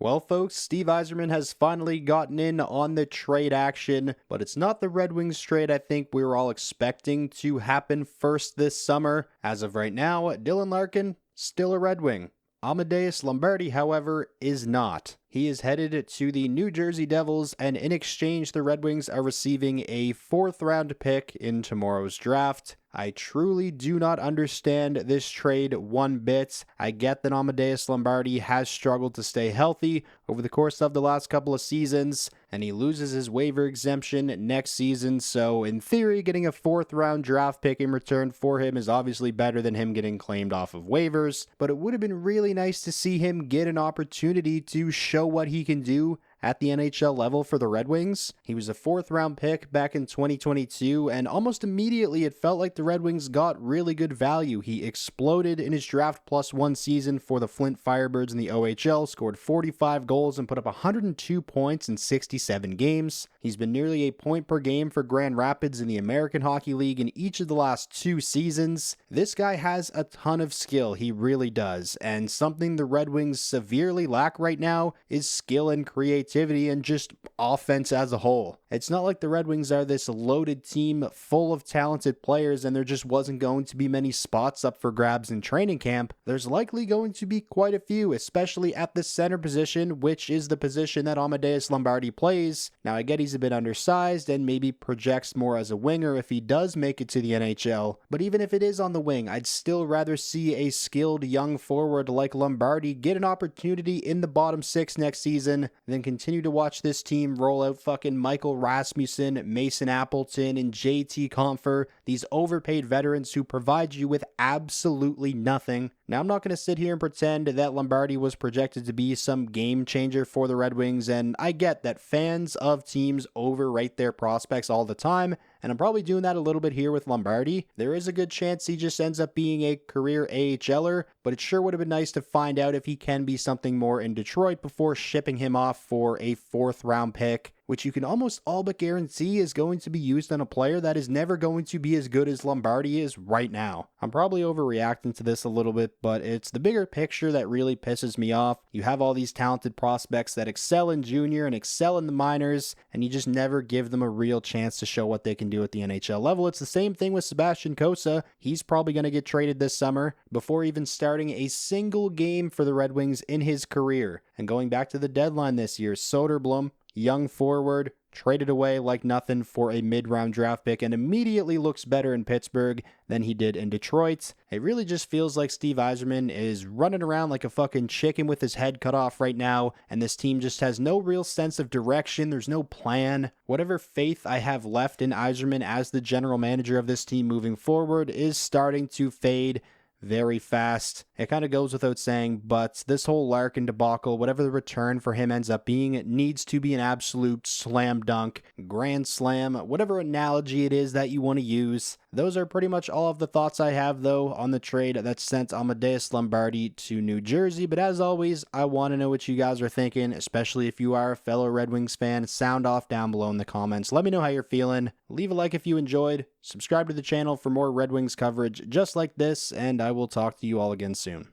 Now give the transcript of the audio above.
Well, folks, Steve Yzerman has finally gotten in on the trade action, but it's not the Red Wings trade I think we were all expecting to happen first this summer. As of right now, Dylan Larkin, still a Red Wing. Amadeus Lombardi, however, is not. He is headed to the New Jersey Devils, and in exchange, the Red Wings are receiving a 4th-round pick in tomorrow's draft. I truly do not understand this trade one bit. I get that Amadeus Lombardi has struggled to stay healthy over the course of the last couple of seasons, and he loses his waiver exemption next season, so in theory, getting a 4th-round draft pick in return for him is obviously better than him getting claimed off of waivers, but it would have been really nice to see him get an opportunity to show what he can do at the NHL level for the Red Wings. He was a 4th-round pick back in 2022, and almost immediately it felt like the Red Wings got really good value. He exploded in his draft plus one season for the Flint Firebirds in the OHL, scored 45 goals and put up 102 points in 67 games. He's been nearly a point per game for Grand Rapids in the American Hockey League in each of the last 2 seasons. This guy has a ton of skill, he really does, and something the Red Wings severely lack right now is skill and creativity and just offense as a whole. It's not like the Red Wings are this loaded team full of talented players and there just wasn't going to be many spots up for grabs in training camp. There's likely going to be quite a few, especially at the center position, which is the position that Amadeus Lombardi plays. Now, I get he's a bit undersized and maybe projects more as a winger if he does make it to the NHL, but even if it is on the wing, I'd still rather see a skilled young forward like Lombardi get an opportunity in the bottom 6 next season than continue to watch this team roll out fucking Michael Rasmussen, Mason Appleton, and JT Compher, these overpaid veterans who provide you with absolutely nothing. Now, I'm not going to sit here and pretend that Lombardi was projected to be some game changer for the Red Wings, and I get that fans of teams overrate their prospects all the time, and I'm probably doing that a little bit here with Lombardi. There is a good chance he just ends up being a career AHLer, but it sure would have been nice to find out if he can be something more in Detroit before shipping him off for a 4th-round pick, which you can almost all but guarantee is going to be used on a player that is never going to be as good as Lombardi is right now. I'm probably overreacting to this a little bit, but it's the bigger picture that really pisses me off. You have all these talented prospects that excel in junior and excel in the minors, and you just never give them a real chance to show what they can do at the NHL level. It's the same thing with Sebastian Cossa. He's probably going to get traded this summer before even starting a single game for the Red Wings in his career. And going back to the deadline this year, Soderblom, young forward, traded away like nothing for a mid-round draft pick and immediately looks better in Pittsburgh than he did in Detroit. It really just feels like Steve Yzerman is running around like a fucking chicken with his head cut off right now, and this team just has no real sense of direction. There's no plan. Whatever faith I have left in Yzerman as the general manager of this team moving forward is starting to fade very fast. It kind of goes without saying, but this whole Larkin debacle, whatever the return for him ends up being, it needs to be an absolute slam dunk, grand slam, whatever analogy it is that you want to use. Those are pretty much all of the thoughts I have, though, on the trade that sent Amadeus Lombardi to New Jersey. But as always, I want to know what you guys are thinking, especially if you are a fellow Red Wings fan. Sound off down below in the comments. Let me know how you're feeling. Leave a like if you enjoyed. Subscribe to the channel for more Red Wings coverage just like this, and I will talk to you all again soon.